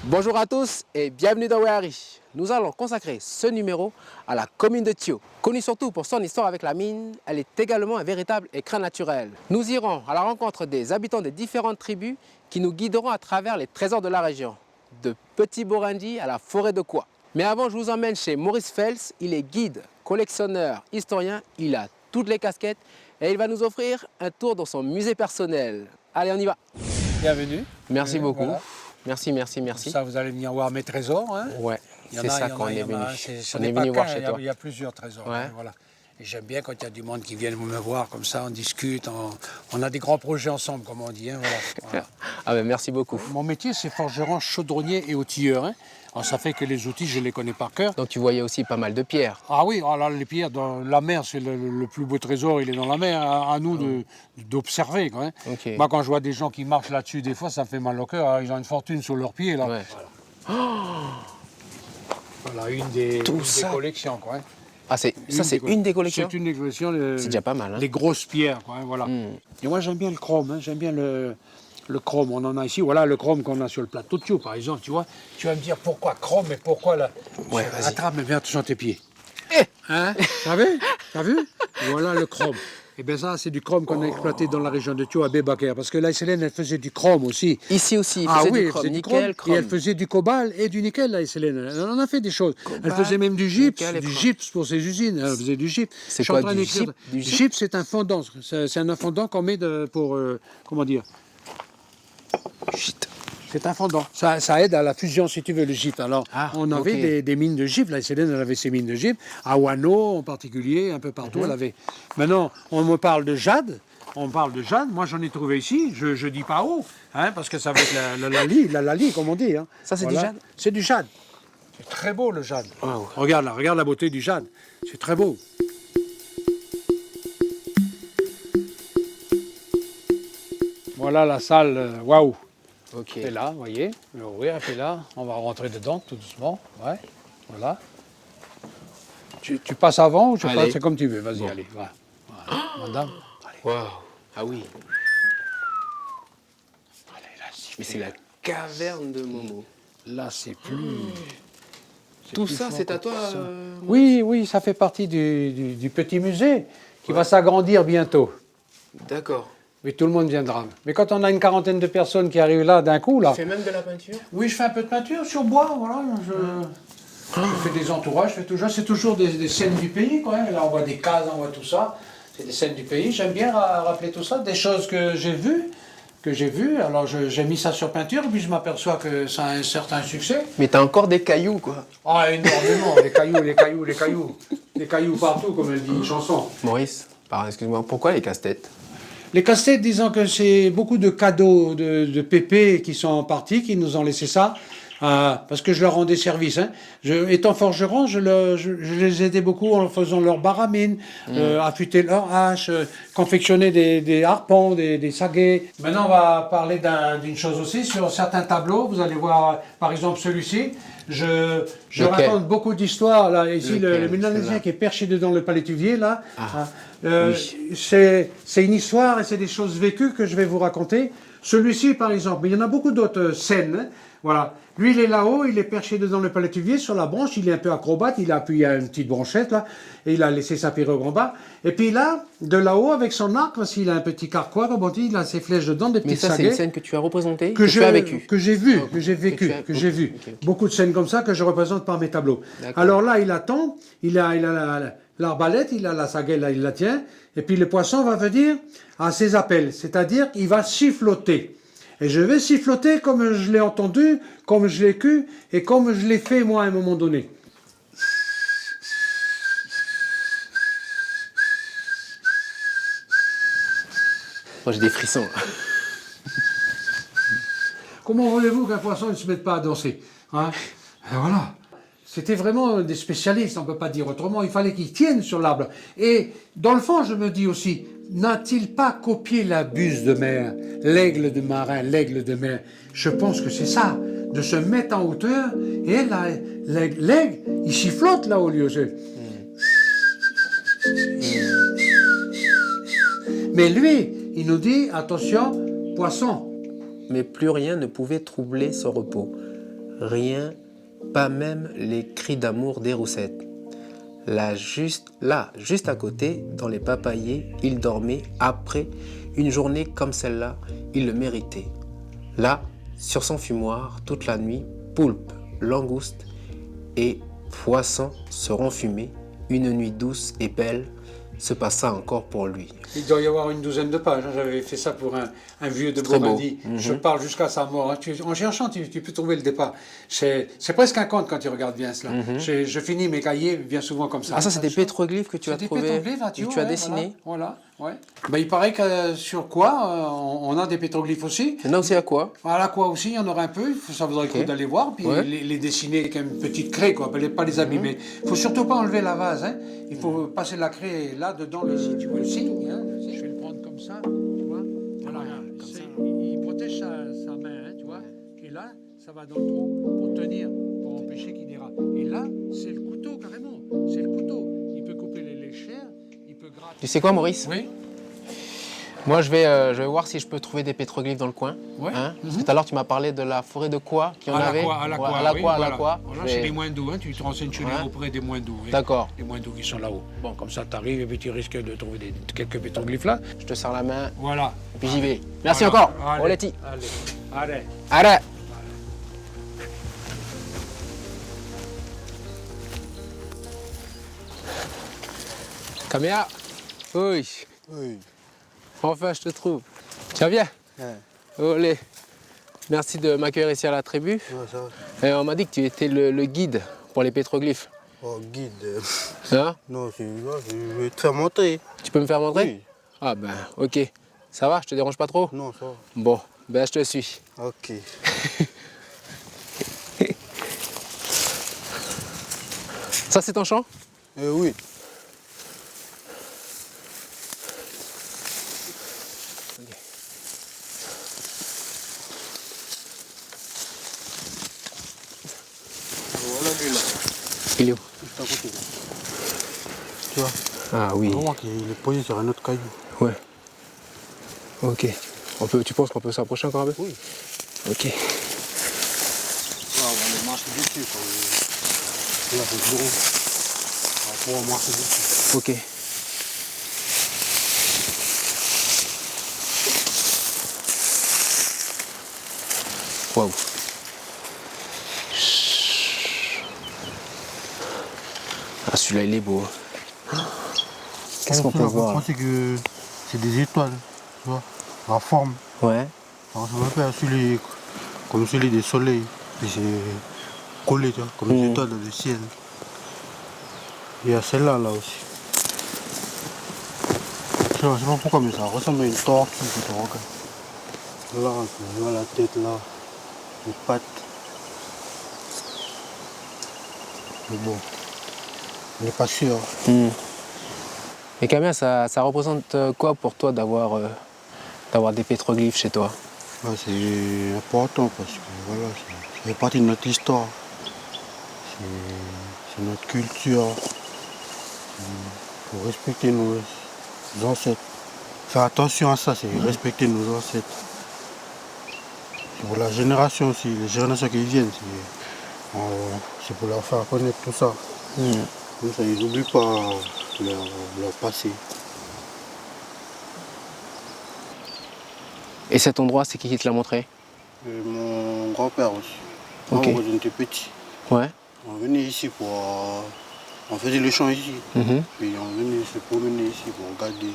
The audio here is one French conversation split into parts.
Bonjour à tous et bienvenue dans Wehari. Nous allons consacrer ce numéro à la commune de Thio. Connue surtout pour son histoire avec la mine, elle est également un véritable écrin naturel. Nous irons à la rencontre des habitants des différentes tribus qui nous guideront à travers les trésors de la région, de Petit Borandi à la forêt de Koua. Mais avant, je vous emmène chez Maurice Fels. Il est guide, collectionneur, historien, il a toutes les casquettes et il va nous offrir un tour dans son musée personnel. Allez, on y va. Bienvenue. Merci beaucoup. Voilà. Merci. Comme ça, vous allez venir voir mes trésors. Hein. Ouais, c'est ça qu'on est venu. On est venu voir chez toi. Il y a plusieurs trésors. Ouais. Hein, voilà. Et j'aime bien quand il y a du monde qui vient me voir comme ça, on discute, on a des grands projets ensemble, comme on dit. Hein, voilà. Ah ben merci beaucoup. Mon métier, c'est forgeron, chaudronnier et outilleur. Hein. Alors, ça fait que les outils, je les connais par cœur. Donc tu voyais aussi pas mal de pierres. Ah oui, là, les pierres dans la mer, c'est le plus beau trésor, il est dans la mer. À nous d'observer. Hein. Okay. Moi, quand je vois des gens qui marchent là-dessus, des fois, ça me fait mal au cœur. Alors, ils ont une fortune sur leurs pieds. Là. Ouais. Voilà, une des collections. Quoi, hein. Ah, c'est une des collections. C'est une des collections. C'est déjà pas mal. Hein. Les grosses pierres. Quoi, hein, voilà. Et moi, j'aime bien le chrome. Hein, j'aime bien le chrome. On en a ici. Voilà le chrome qu'on a sur le plateau de Thio, par exemple. Tu vois. Tu vas me dire pourquoi chrome et pourquoi là. Ouais, vas-y. Attrape, mais viens sur tes pieds. Eh Hein, t'as vu Voilà le chrome. Et bien ça, c'est du chrome qu'on a exploité dans la région de Thio à Bébaker. Parce que la SLN, elle faisait du chrome aussi. Ici aussi, il Ah faisait oui, du chrome, elle faisait nickel, chrome. Et elle faisait du cobalt et du nickel, la SLN. Elle en a fait des choses. Cobalt, elle faisait même du gypse, nickel pour ses usines. Elle faisait du gypse. C'est quoi du gypse? Du gypse, c'est un fondant. C'est un fondant qu'on met pour, comment dire. Chut. C'est un fondant. Ça aide à la fusion, si tu veux, le gypse. Alors, on avait okay. des mines de gypse. La SLN, elle avait ses mines de gypse. À Wano, en particulier, un peu partout, elle avait. Maintenant, on me parle de jade. On parle de jade. Moi, j'en ai trouvé ici. Je dis pas où, hein, parce que ça va être la lali, comme on dit. Hein. Ça, c'est du jade? C'est du jade. C'est très beau, le jade. Wow. Regarde là, regarde la beauté du jade. C'est très beau. Voilà la salle, waouh. Ok. Elle est là, vous voyez. Oui, elle est là. On va rentrer dedans tout doucement. Ouais, voilà. Tu passes avant ou je passe? C'est comme tu veux. Vas-y, bon. Allez. Voilà. Madame. Waouh. Ah oui. Allez, là, mais c'est la caverne de Momo. Là, c'est plus. Tout ça, c'est à toi Oui, ça fait partie du petit musée qui va s'agrandir bientôt. D'accord. Mais tout le monde viendra. Mais quand on a une quarantaine de personnes qui arrivent là d'un coup, là... Tu fais même de la peinture? Oui, je fais un peu de peinture sur bois, voilà. Je fais des entourages, c'est toujours des scènes du pays, quoi. Là, on voit des cases, on voit tout ça. C'est des scènes du pays. J'aime bien rappeler tout ça, des choses que j'ai vues. Alors, j'ai mis ça sur peinture, et puis je m'aperçois que ça a un certain succès. Mais t'as encore des cailloux, quoi. Ah, énormément, les cailloux. Les cailloux partout, comme elle dit une chanson. Maurice, excuse-moi, pourquoi les casse-têtes? Les casse-têtes, disons que c'est beaucoup de cadeaux de pépés qui sont partis, qui nous ont laissé ça, parce que je leur rendais service. Hein. Étant forgeron, je les aidais beaucoup en faisant leur baramine, affûter leurs haches, confectionner des harpons, des saguets. Maintenant, on va parler d'une chose aussi. Sur certains tableaux, vous allez voir, par exemple, celui-ci. Je raconte beaucoup d'histoires. Là, ici, le Mélanésien qui est perché dedans le palétuvier, là. Oui. C'est une histoire et c'est des choses vécues que je vais vous raconter. Celui-ci, par exemple, mais il y en a beaucoup d'autres scènes. Hein. Voilà. Lui, il est là-haut, il est perché dedans le palétuvier sur la branche, il est un peu acrobate, il a appuyé à une petite branchette, là, et il a laissé sa pirogue en bas. Et puis là, de là-haut, avec son arc, parce qu'il a un petit carquois, comme on dit, il a ses flèches dedans, des petites saguets. Mais ça, c'est une scène que tu as représentée, que tu as vécue. Que j'ai vue, que j'ai vécue, que j'ai vu. Beaucoup de scènes comme ça que je représente par mes tableaux. Alors là, il attend, il a l'arbalète, il a la sagaie, là, il la tient, et puis le poisson va venir à ses appels, c'est-à-dire il va siffloter. Et je vais siffloter comme je l'ai entendu, comme je l'ai vécu, et comme je l'ai fait moi à un moment donné. Moi j'ai des frissons. Comment voulez-vous qu'un poisson ne se mette pas à danser, hein? Et voilà. C'était vraiment des spécialistes, on ne peut pas dire autrement. Il fallait qu'ils tiennent sur l'arbre. Et dans le fond, je me dis aussi, n'a-t-il pas copié la buse de mer, l'aigle de marin, l'aigle de mer? Je pense que c'est ça, de se mettre en hauteur. Et l'aigle, il sifflote là au lieu. Mais lui, il nous dit, attention, poisson. Mais plus rien ne pouvait troubler ce repos. rien, pas même les cris d'amour des roussettes. Là, juste à côté, dans les papayers, il dormait après une journée comme celle-là, il le méritait. Là, sur son fumoir, toute la nuit, poulpe, langoustes et poissons seront fumés. Une nuit douce et belle se passa encore pour lui. Il doit y avoir une douzaine de pages. Hein. J'avais fait ça pour un vieux de Très beau. Borandi. Je parle jusqu'à sa mort. Hein. En cherchant, tu peux trouver le départ. C'est presque un conte quand tu regardes bien cela. Je finis mes cahiers bien souvent comme ça. Ah, ça, c'est des pétroglyphes que tu as trouvés, que tu as dessinés. Voilà. Ouais. Ben, il paraît que sur quoi, on a des pétroglyphes aussi. Il y en a aussi à quoi? À quoi aussi, il y en aura un peu. Ça vaudrait le coup d'aller voir. Puis les dessiner avec une petite craie, quoi. Pas les abîmer. Il ne faut surtout pas enlever la vase. Hein. Il faut passer la craie là-dedans, tu vois le signe. Hein. Je vais le prendre comme ça, tu vois. Voilà, il protège sa main, hein, tu vois. Et là, ça va dans le trou pour tenir, pour empêcher qu'il dérape. Et là, c'est le couteau, carrément. C'est le couteau. Il peut couper les chairs, il peut gratter. Tu sais quoi, Maurice? Oui. Moi, je vais voir si je peux trouver des pétroglyphes dans le coin. Ouais. Hein? Parce que tout à l'heure, tu m'as parlé de la forêt de quoi qui en avait. À la quoi. Voilà, c'est les moins doux. Hein. Tu te renseignes chez les auprès des moins doux. Oui. D'accord. Les moins doux qui sont là-haut. Bon, comme ça, tu arrives et puis tu risques de trouver quelques pétroglyphes là. Je te serre la main. Voilà. Et puis j'y vais. Merci Voilà. encore. Allez. Oleti. Allez. Allez. Caméa. Oui. Oui. Enfin, je te trouve. Tu vas bien? Ouais. Olé. Merci de m'accueillir ici à la tribu. Ouais, ça va. Et on m'a dit que tu étais le guide pour les pétroglyphes. Oh, guide. Hein? Non, je vais te faire montrer. Tu peux me faire montrer? Oui. Ah ben, ok. Ça va, je te dérange pas trop? Non, ça va. Bon, ben je te suis. Ok. Ça, c'est ton champ? Oui. Voilà lui là. Il est où? Juste à côté là. Tu vois? Ah oui. Vraiment qu'il est posé sur un autre caillou. Ouais. Ok. Tu penses qu'on peut s'approcher encore un peu? Oui. Ok. Là, on va aller marcher dessus. Quoi. Là, c'est gros. On va pouvoir marcher dessus. Ok. Waouh. Ah, celui-là, il est beau. Qu'est-ce qu'on peut voir? Je pense que c'est des étoiles. Tu vois? La forme. Ouais. Ça ressemble un peu à celui, comme celui des soleils. Et c'est collé, tu vois, comme des étoiles dans le ciel. Il y a celle-là, là aussi. Je sais pas pourquoi, mais ça ressemble à une tortue que tu regardes. Là, tu vois la tête, là, les pattes. Mais bon, on n'est pas sûr. Et Camille, ça représente quoi pour toi d'avoir des pétroglyphes chez toi? Ouais, c'est important parce que voilà, ça fait partie de notre histoire. C'est notre culture. Il faut respecter nos ancêtres. Faire attention à ça, c'est respecter nos ancêtres. C'est pour la génération aussi, les générations qui viennent, c'est pour leur faire connaître tout ça. Comme ça, ils n'oublient pas leur passé. Et cet endroit, c'est qui te l'a montré? Mon grand-père aussi. Ok. Moi, quand j'étais petit, Ouais. on venait ici pour... on faisait le champ ici. Puis on venait se promener ici pour regarder.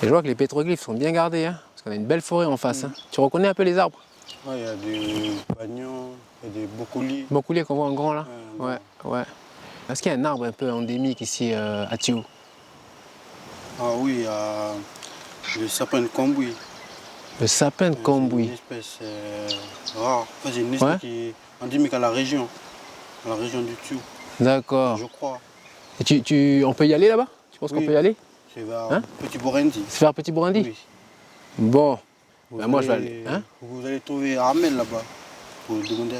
Et je vois que les pétroglyphes sont bien gardés, hein, parce qu'on a une belle forêt en face. Hein. Tu reconnais un peu les arbres? Ouais, il y a des bagnons, il y a des bocoulis. Bocouliers qu'on voit en grand là? Ouais, Ouais. Est-ce qu'il y a un arbre un peu endémique ici à Tio? Ah oui, il y a le sapin de Cambouis. Le sapin de C'est Cambouis. une espèce rare. Enfin, c'est une espèce qui est endémique à la région du Tio, D'accord. je crois. Et on peut y aller là-bas? Tu penses qu'on peut y aller? C'est vers Hein? Petit Borendi. C'est vers Petit Bourindi? Oui. Bon. Vous Ben moi, je vais aller. Hein? Vous allez trouver Armel là-bas pour lui demander.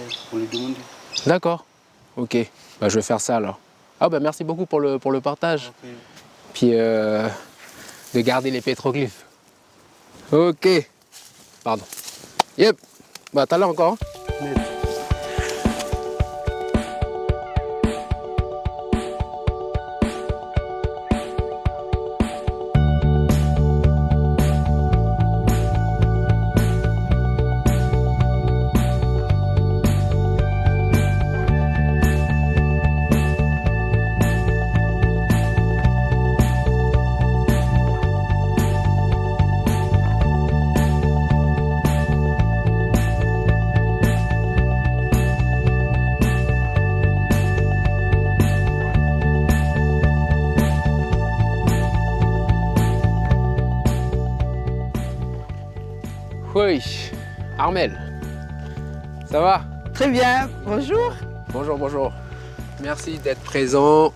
D'accord. Ok. Ben, je vais faire ça alors. Ah ben merci beaucoup pour le partage. Ok. Puis de garder les pétroglyphes. Ok. Pardon. Yep. Bah, tout à l'heure encore. Hein. Oui, Armel, ça va? Très bien, bonjour. Bonjour, bonjour. Merci d'être présent.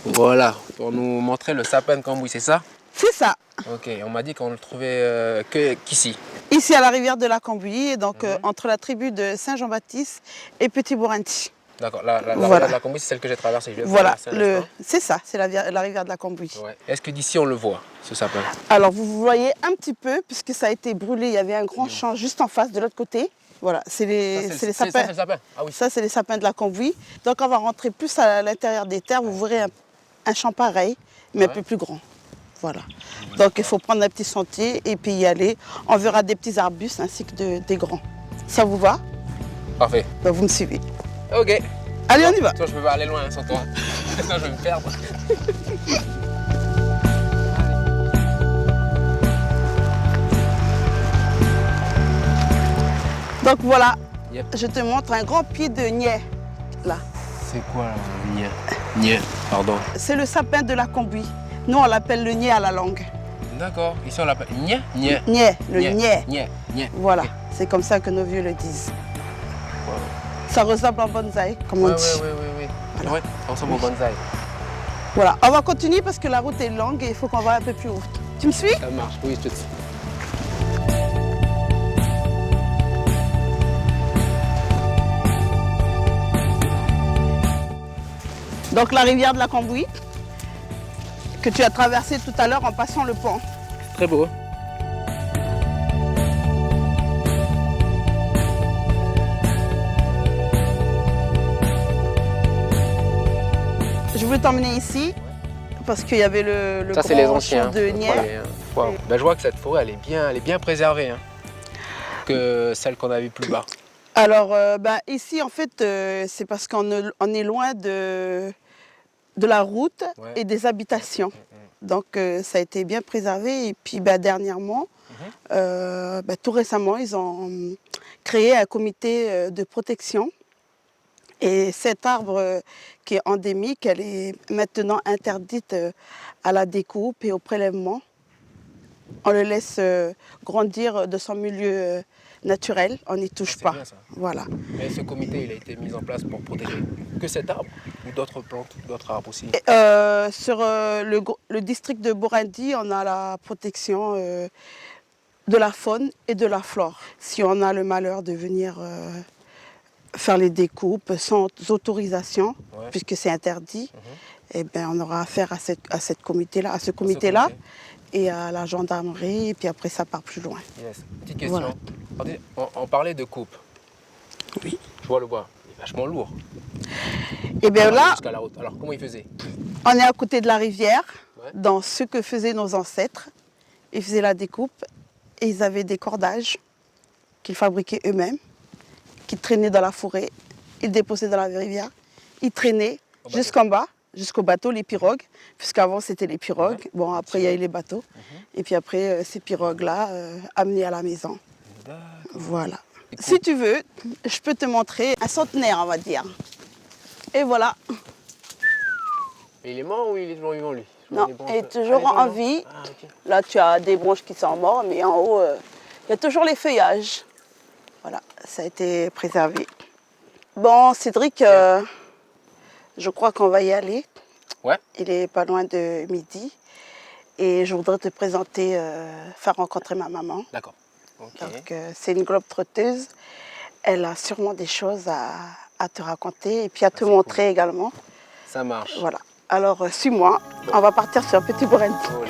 Voilà, pour nous montrer le sapin de Cambouis, c'est ça? C'est ça, Ok, on m'a dit qu'on le trouvait qu'ici. ici à la rivière de la Cambouis, donc entre la tribu de Saint-Jean-Baptiste et Petit-Bourenti. D'accord, la Voilà. rivière de la Cambouis, c'est celle que j'ai traversée. Je viens de Voilà, traverser à l'instant. c'est ça, c'est la rivière de la Cambouis. Ouais. Est-ce que d'ici on le voit, ce sapin? Alors vous voyez un petit peu, puisque ça a été brûlé, il y avait un grand champ juste en face de l'autre côté. Voilà, c'est les Ça, sapins. c'est le sapin. Ah oui. Ça, c'est les sapins de la Cambouis. Donc on va rentrer plus à l'intérieur des terres, vous verrez un champ pareil, mais un peu plus grand. Voilà. Donc il faut prendre un petit sentier et puis y aller. On verra des petits arbustes ainsi que des grands. Ça vous va? Parfait. Ben, vous me suivez. Ok. Allez, on y va. Toi, je peux pas aller loin sans toi. Sinon, je vais me perdre. Donc voilà, Yep. je te montre un grand pied de niais. Là. C'est quoi là, niais? Niais, pardon. C'est le sapin de la Cambouis. Nous, on l'appelle le niais à la langue. D'accord. Ici, on l'appelle niais? Niais. Niais, le niais. Niais. Voilà, Ok. c'est comme ça que nos vieux le disent. Ça ressemble à un bonsaï, comme on Ouais, dit. ouais. Voilà. Ouais, ça ressemble au bonsaï. Voilà, on va continuer parce que la route est longue et il faut qu'on va un peu plus haut. Tu me suis? Ça marche, oui, je te dis. Donc la rivière de la Cambouis, que tu as traversée tout à l'heure en passant le pont. Très beau. Je voulais t'emmener ici parce qu'il y avait le Ça, c'est les grand anciens. champ de niais. Wow. Ben, je vois que cette forêt, elle est bien préservée, hein, que celle qu'on a vue plus bas. Alors ici en fait c'est parce on est loin de la route et des habitations. Donc ça a été bien préservé et puis dernièrement, tout récemment ils ont créé un comité de protection. Et cet arbre qui est endémique, elle est maintenant interdite à la découpe et au prélèvement. On le laisse grandir de son milieu naturel, on n'y touche pas. Bien, ça. Voilà. Mais ce comité, il a été mis en place pour protéger que cet arbre ou d'autres plantes, d'autres arbres aussi. Et, sur le district de Bourindi, on a la protection de la faune et de la flore. Si on a le malheur de venir faire les découpes sans autorisation, puisque c'est interdit, eh ben, on aura affaire à ce comité-là, et à la gendarmerie, et puis après ça part plus loin. Yes. Petite question. Voilà. On parlait de coupe. Oui. Je vois le bois, il est vachement lourd. Et bien là, Jusqu'à la haute. Alors comment il faisait? on est à côté de la rivière, dans ce que faisaient nos ancêtres. Ils faisaient la découpe et ils avaient des cordages qu'ils fabriquaient eux-mêmes, qui traînaient dans la forêt. Ils déposaient dans la rivière. Ils traînaient jusqu'en bas, jusqu'au bateau, les pirogues, puisqu'avant c'était les pirogues. Ouais. Bon, après il y a eu les bateaux. Et puis après, ces pirogues-là, amenées à la maison. Voilà. Si tu veux, je peux te montrer un centenaire, on va dire. Et voilà. Et il est mort ou il est toujours vivant, lui? Non, il est toujours en vie. Ah, okay. Là, tu as des branches qui sont mortes, mais en haut, il y a toujours les feuillages. Voilà, ça a été préservé. Bon, Cédric, je crois qu'on va y aller. Ouais. Il est pas loin de midi. Et je voudrais te présenter, faire rencontrer ma maman. D'accord. Okay. Donc, c'est une globe-trotteuse. Elle a sûrement des choses à te raconter et puis à te montrer cool. Également. Ça marche. Voilà. Alors, suis-moi. On va partir sur Petit Bourenti. Oh,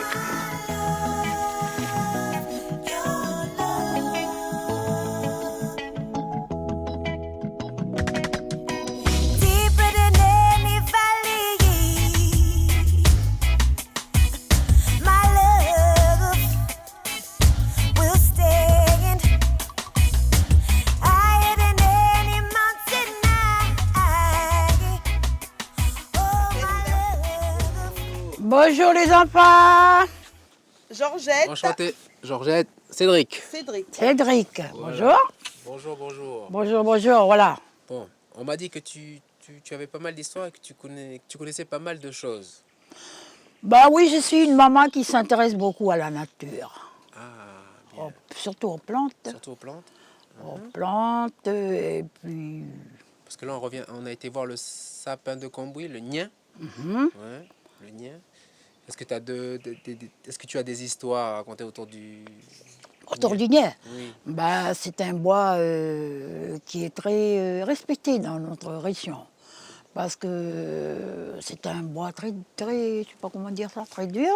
Bonjour les enfants. Georgette. Enchanté, Georgette, Cédric. Cédric. Cédric. Bonjour. Bonjour, bonjour. Bonjour, bonjour, voilà. Bon, on m'a dit que tu avais pas mal d'histoires et que tu connaissais pas mal de choses. Bah oui, je suis une maman qui s'intéresse beaucoup à la nature. Ah, bien. Surtout aux plantes. Surtout aux plantes. Aux plantes et puis... Parce que là, on a été voir le sapin de Cambouis, le Nien. Ouais, le Nien. Est-ce que, est-ce que tu as des histoires à raconter autour du... Autour du Nien. Oui. Bah, c'est un bois qui est très respecté dans notre région. Parce que c'est un bois très, je sais pas comment dire ça, très dur.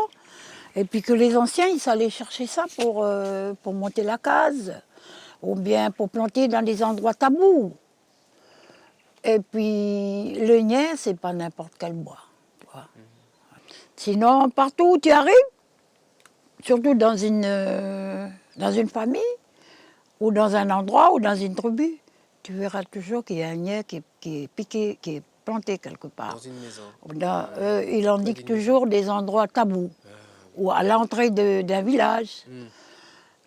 Et puis que les anciens, ils allaient chercher ça pour monter la case. Ou bien pour planter dans des endroits tabous. Et puis le Nien, c'est pas n'importe quel bois. Tu vois. Sinon, partout où tu arrives, surtout dans une famille, ou dans un endroit, ou dans une tribu, tu verras toujours qu'il y a un Nien qui est piqué, qui est planté quelque part. Dans une maison. Il indique toujours des endroits tabous, ou à l'entrée d'un village.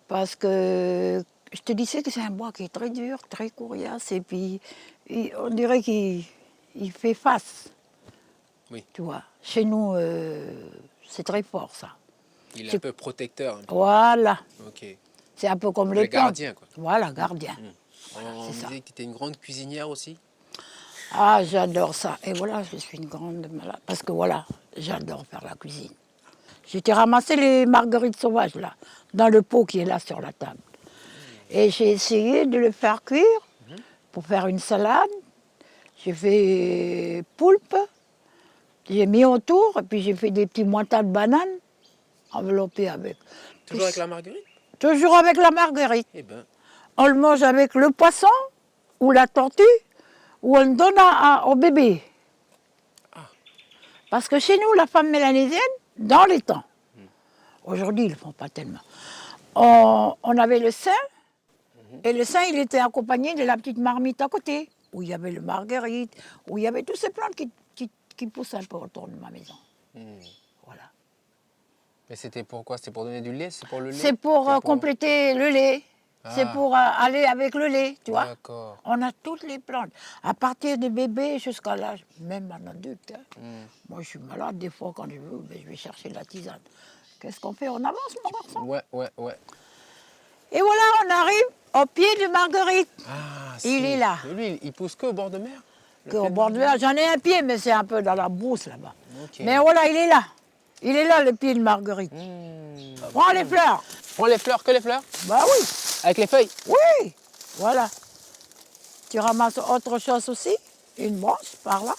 Parce que je te disais que c'est un bois qui est très dur, très coriace, et puis on dirait qu'il fait face. Oui. Tu vois, chez nous, c'est très fort ça. Il est un peu protecteur. Un peu. Voilà. Ok. C'est un peu comme Le les plantes. gardien, quoi. Voilà, gardien. On c'est ça. disait que tu étais une grande cuisinière aussi. Ah, j'adore ça. Et voilà, je suis une grande malade. Parce que voilà, j'adore faire la cuisine. J'étais ramassé les marguerites sauvages, là, dans le pot qui est là sur la table. Et j'ai essayé de le faire cuire pour faire une salade. J'ai fait poulpe, j'ai mis autour, et puis j'ai fait des petits moitas de bananes enveloppés avec. Toujours avec la marguerite. Toujours avec la marguerite. Eh ben, On le mange avec le poisson ou la tortue, ou on le donne au bébé. Parce que chez nous, la femme mélanésienne, dans les temps, aujourd'hui ils ne le font pas tellement, on avait le sein, et le sein il était accompagné de la petite marmite à côté, où il y avait le marguerite, où il y avait tous ces plantes qui poussent un peu autour de ma maison. Voilà. mais c'était pourquoi? C'est pour donner du lait? C'est pour le lait? C'est pour compléter le lait. C'est Ah. pour aller avec le lait, tu vois. D'accord. On a toutes les plantes, à partir de bébé jusqu'à l'âge, même en adulte. Hein. Moi, je suis malade, des fois, quand je veux, ben, je vais chercher la tisane. Qu'est-ce qu'on fait? On avance, mon garçon. Ouais. Et voilà, on arrive au pied de Marguerite. Ah, Il est là. Mais lui, il pousse qu'au bord de mer? Au bord de mer, j'en ai un pied, mais c'est un peu dans la brousse, là-bas. Ok. Mais voilà, il est là. Il est là, le pied de Marguerite. Prends les fleurs. Prends les fleurs, que les fleurs? Bah oui. Avec les feuilles? Oui, voilà. Tu ramasses autre chose aussi, une branche par là.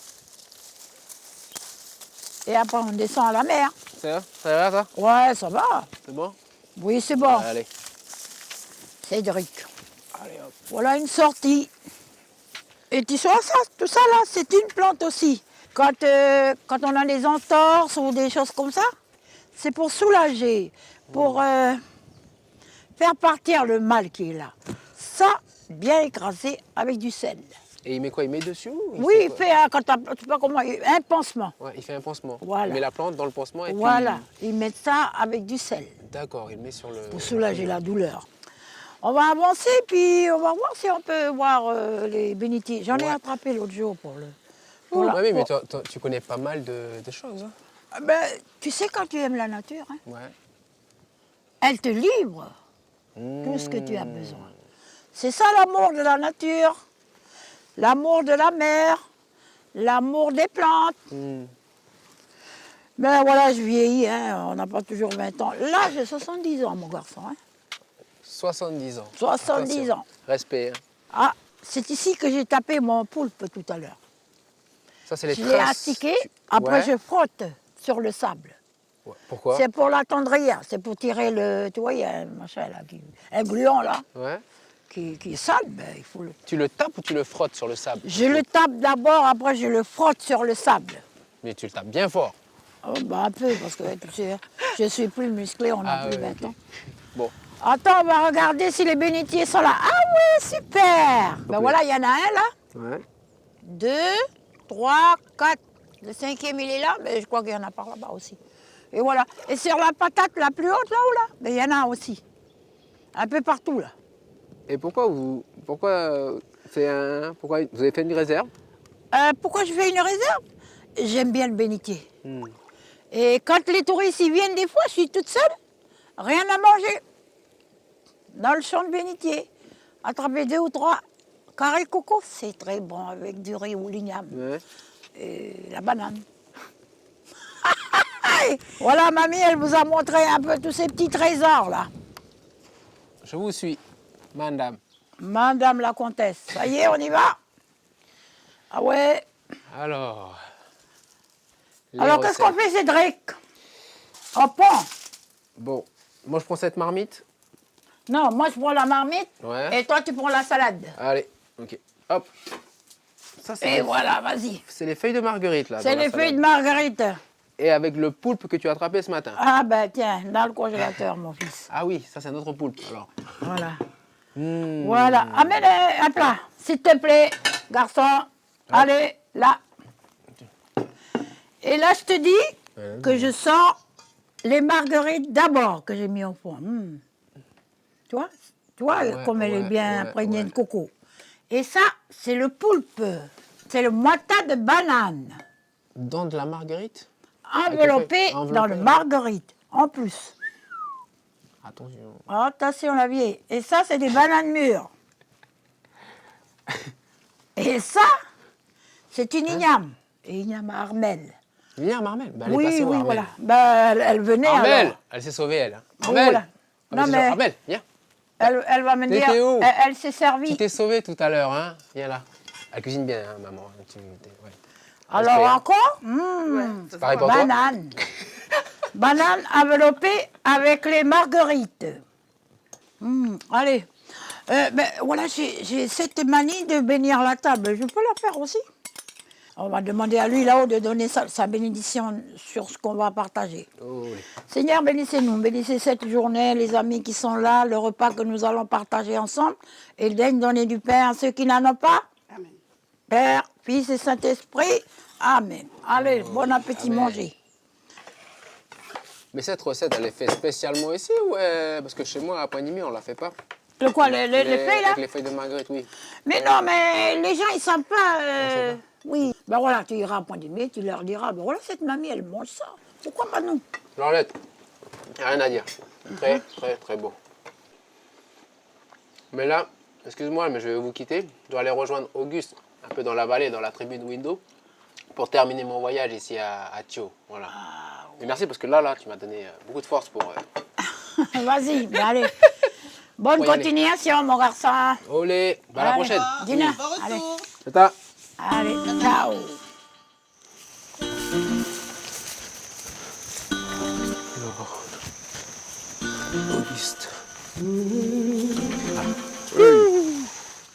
Et après, on descend à la mer. Ça va ça? Ouais, ça va. C'est bon? Oui, c'est bon. Allez. Cédric. Allez hop. Voilà une sortie. Et tu vois ça, tout ça là, c'est une plante aussi. Quand on a des entorses ou des choses comme ça, c'est pour soulager, pour faire partir le mal qui est là. Ça, bien écrasé avec du sel. Et il met quoi? Il met dessus? Oui, il fait je sais pas comment, un pansement. Ouais, il fait un pansement. Voilà. Il met la plante dans le pansement et Voilà, ils mettent ça avec du sel puis... D'accord, il le met sur le... pour soulager la douleur. On va avancer, puis on va voir si on peut voir les bénitiers. J'en ai Ouais. attrapé l'autre jour pour le... Oh, la- bah oui, mais pour- tu connais pas mal de choses. Hein. Ben, tu sais, quand tu aimes la nature, hein, Ouais. elle te livre tout ce que tu as besoin. C'est ça l'amour de la nature, l'amour de la mer, l'amour des plantes. Ben voilà, je vieillis, hein, on n'a pas toujours 20 ans. Là, j'ai 70 ans, mon garçon. Hein. 70 ans. 70 Attention. ans. Respect. Hein. Ah, c'est ici que j'ai tapé mon poulpe tout à l'heure. Ça, c'est les Je l'ai traces. astiqué, après Ouais. je frotte sur le sable. Ouais. Pourquoi? C'est pour l'attendrir, c'est pour tirer le... Tu vois, il y a un machin là, un gluant là, Ouais. qui est sale, ben, il faut le... Tu le tapes ou tu le frottes sur le sable? Je le tape d'abord, après je le frotte sur le sable. Mais tu le tapes bien fort. Oh, ben, un peu, parce que tu sais, je suis plus musclée, on a Ah, plus ouais, 20 ok. ans. Bon. Attends, on va regarder si les bénitiers sont là. Ah oui, super. Ben voilà, il y en a un là, Ouais. 2, 3, 4. Le cinquième, il est là, mais je crois qu'il y en a par là-bas aussi. Et voilà. Et sur la patate la plus haute, là-haut, là, ben, il y en a aussi. Un peu partout, là. Et pourquoi pourquoi vous avez fait une réserve? Pourquoi je fais une réserve? J'aime bien le bénitier. Et quand les touristes ils viennent, des fois, je suis toute seule, rien à manger. Dans le champ de bénitier, attraper 2 ou 3 carrés de coco, c'est très bon avec du riz ou l'igname. Ouais. Et la banane. Voilà, mamie, elle vous a montré un peu tous ces petits trésors, là. Je vous suis, madame. Madame la comtesse, ça y est, on y va? Ah ouais. Alors. les Alors, qu'est-ce qu'on recettes. fait, Cédric? On prend. Bon, moi je prends cette marmite. Non, moi, je prends la marmite Ouais. et toi, tu prends la salade. Allez, ok. Hop. Ça, Et voilà, vas-y. c'est les feuilles de marguerite, là. C'est dans la les feuilles de salade. marguerite. Et avec le poulpe que tu as attrapé ce matin. Ah ben tiens, dans le congélateur, mon fils. Ah oui, ça c'est notre poulpe, alors. Voilà. Hmm. Voilà. Amène un plat, s'il te plaît, garçon. Allez, là. Et là, je te dis que je sors les marguerites d'abord que j'ai mis au fond. Tu vois Ouais, comme elle est ouais, bien ouais, imprégnée ouais. de coco. Et ça, c'est le poulpe. C'est le moita de banane. Dans de la marguerite? Enveloppé Enveloppé. dans le marguerite, en plus. Attention. Attention, la vieille. Et ça, c'est des bananes mûres. Et ça, c'est une igname. Et igname à Armel. Viens, Marmel. Bah, elle est Oui, passée où, oui, Armel? voilà. Ben, elle venait Armel, alors. elle s'est sauvée, elle. Oui, Armel. voilà. Non, mais- Armel, viens. Elle va me dire, T'étais où? elle s'est Tu servie. t'es sauvée tout à l'heure, hein? Viens là. Elle cuisine bien, hein, maman. Ouais. Alors Respect, hein. encore, C'est pareil pour toi? banane. Banane enveloppée avec les marguerites. Allez. Ben, voilà, j'ai cette manie de bénir la table. Je peux la faire aussi. On va demander à lui là-haut de donner sa bénédiction sur ce qu'on va partager. Oh, oui. Seigneur, bénissez-nous, bénissez cette journée, les amis qui sont là, le repas que nous allons partager ensemble. Et daigne donner du pain à ceux qui n'en ont pas. Amen. Père, Fils et Saint-Esprit. Amen. Allez, bon appétit, Amen. mangez. Mais cette recette, elle est faite spécialement ici ou parce que chez moi, à Poignimy, on la fait pas. Le quoi, les feuilles là? Avec les feuilles de marguerite, oui. Mais non, mais les gens, ils savent pas. sait pas. Oui. Ben voilà, tu iras à Pointe-du-Mé, tu leur diras, ben voilà, cette mamie, elle mange ça. Pourquoi pas nous? Laurette, rien à dire. Très, très, très beau. Mais là, excuse-moi, mais je vais vous quitter. Je dois aller rejoindre Auguste, un peu dans la vallée, dans la tribu de Window, pour terminer mon voyage ici à Thio. Voilà. Et merci parce que là, tu m'as donné beaucoup de force pour... Vas-y, ben allez. Bonne Faut y aller. continuation, mon garçon. Olé, à la Allez, prochaine. Dina, Bon allez. retour. Tata. Allez, ciao. Auguste.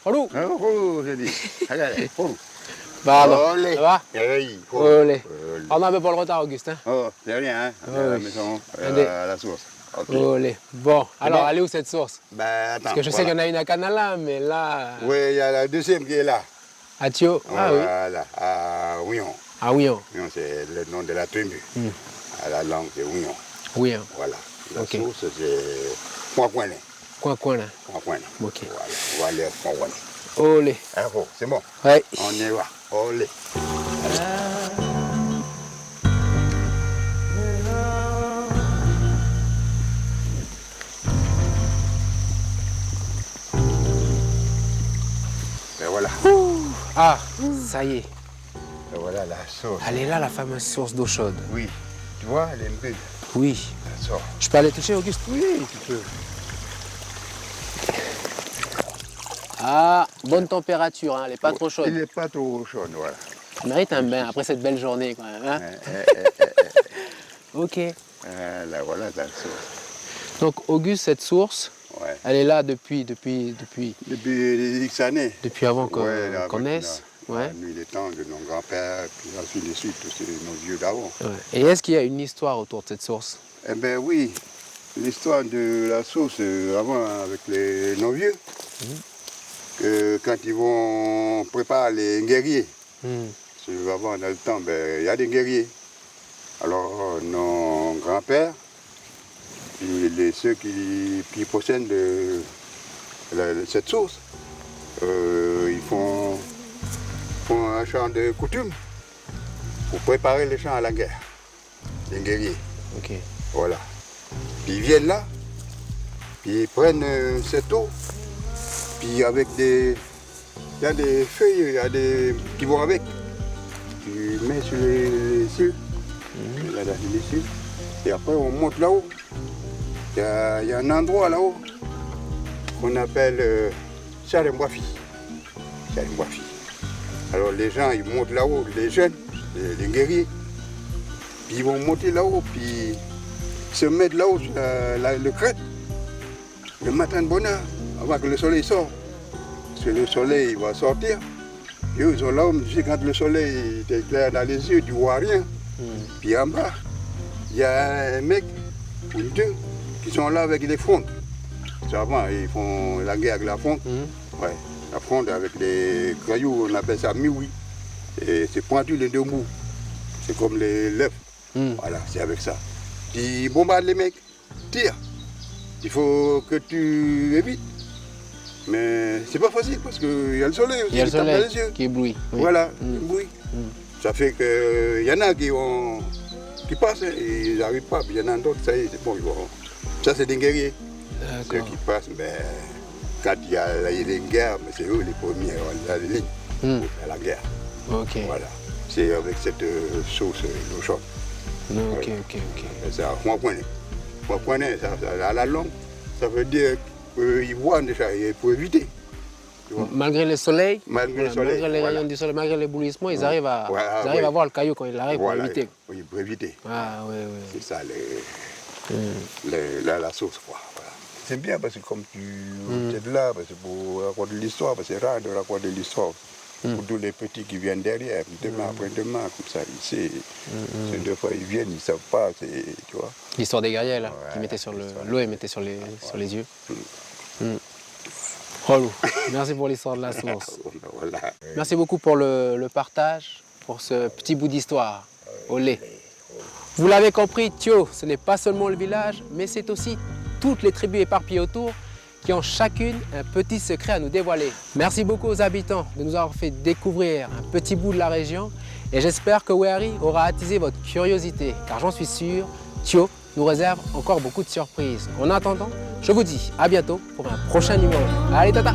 Allô. Oh, j'ai dit. Allez, oh. Pardon. Olé. Ça va? Oui, oh. Olé. Olé. Pardon un peu pour le retard, Auguste. Hein? Oh, c'est rien, hein. Oh, À la oui. maison, Allez. à la source. Ok. Olé. Bon, alors, bon elle est où cette source? Ben, attends. Parce que je sais qu'il y en a une à Canala, mais là, Oui, il y a la deuxième qui est là. à Thio. Ah oui. Voilà, à Ouillon. Ah oui, hein. Ouillon, c'est le nom de la tribu. À la langue, c'est Ouillon. Oui, hein. Voilà. La Ok. source, c'est Poincoiné. Coin, là. Poincoiné. Ok. Voilà, on va aller à Poincoiné. Olé. Hein, oh, c'est bon. Ouais. On y va. Olé. Ben voilà. Ah, ça y est. Ben voilà la sauce. Elle est là, la fameuse source d'eau chaude. Oui. Tu vois, elle est une bulle. Oui. Ça sort. Je peux aller toucher, Auguste? Oui, tu peux. Ah, bonne température, hein. Elle n'est pas trop Il chaude. n'est pas trop chaud, voilà. Elle mérite un bain après cette belle journée, quand même. Hein. Ok. Voilà la sauce. Donc, Auguste, cette source, Ouais. elle est là depuis Depuis les X années. avant qu'on Ouais, qu'on naisse. Ouais. Nuit des temps de nos grands-pères, puis ensuite de suite, tous nos vieux d'avant. Ouais. Et est-ce qu'il y a une histoire autour de cette source? Eh bien oui, l'histoire de la sauce, avant avec nos vieux, que quand ils vont préparer les guerriers, Hmm. parce que avant dans le temps, ben, il y a des guerriers. Alors, nos grands-pères, ceux qui possèdent cette source, ils font un chant de coutume pour préparer les chants à la guerre, les guerriers. Ok. Voilà. Puis ils viennent là, puis ils prennent cette eau, puis avec il y a des feuilles, il y a des qui vont avec. Tu mets sur les cieux, les cieux, et après on monte là-haut. Il y a un endroit là-haut qu'on appelle Charemboafi. Charemboafi. Alors les gens, ils montent là-haut, les jeunes, les guerriers, puis ils vont monter là-haut, puis se mettre là-haut sur le crête, le matin de bonne heure, avant que le soleil sorte. Parce que le soleil il va sortir. Et eux, ils sont là, tu sais, quand le soleil t'éclaire dans les yeux, tu vois rien. Puis en bas, il y a un mec ou deux qui sont là avec des frondes. Avant, ils font la guerre avec la fronde. Ouais, la fronde avec des cailloux, on appelle ça miwi. Et c'est pointu les deux bouts. C'est comme les l'œuf. Voilà, c'est avec ça. Ils bombardent les mecs, tire. Il faut que tu évites. Mais c'est pas facile parce qu'il y a le soleil aussi. Il y a le qui tape dans soleil les yeux. qui éblouit. Oui. Voilà, éblouit. Ça fait qu'il y en a qui passent, ils n'arrivent pas. Puis il y en a d'autres, ça y est, c'est bon, ils vont. Ça, c'est des guerriers. Ceux qui passent, ben, quand il y a une guerre, c'est eux les premiers à la ligne pour faire la guerre. Ok. Voilà. C'est avec cette sauce d'eau chaude. Ok. C'est à Huapoiné. Huapoiné, à la longue, ça veut dire qu'ils voient déjà, pour éviter. Malgré le soleil, Malgré le soleil, malgré les voilà. rayons du soleil, malgré l'éblouissement, ils arrivent à voir le caillou quand il arrive pour éviter. Oui, pour éviter. Ah oui. C'est ça la sauce, quoi. Voilà. C'est bien parce que comme tu es là, parce que pour raconter l'histoire, parce que c'est rare de raconter l'histoire. Pour tous les petits qui viennent derrière, demain après demain, comme ça, ils savent. Deux fois ils viennent, ils ne savent pas, tu vois. L'histoire des guerriers là, Ouais, qui mettaient sur l'histoire. l'eau et mettaient sur les yeux. Rolou, merci pour l'histoire de la source. Voilà. Merci beaucoup pour le partage, pour ce petit bout d'histoire. Olé. Vous l'avez compris, Thio, ce n'est pas seulement le village, mais c'est aussi toutes les tribus éparpillées autour qui ont chacune un petit secret à nous dévoiler. Merci beaucoup aux habitants de nous avoir fait découvrir un petit bout de la région et j'espère que Wehari aura attisé votre curiosité, car j'en suis sûr, Thio nous réserve encore beaucoup de surprises. En attendant, je vous dis à bientôt pour un prochain numéro. Allez, tata!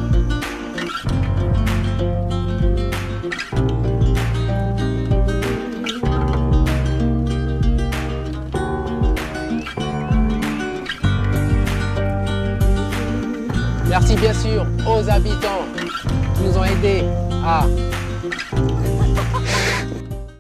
Merci bien sûr aux habitants qui nous ont aidés à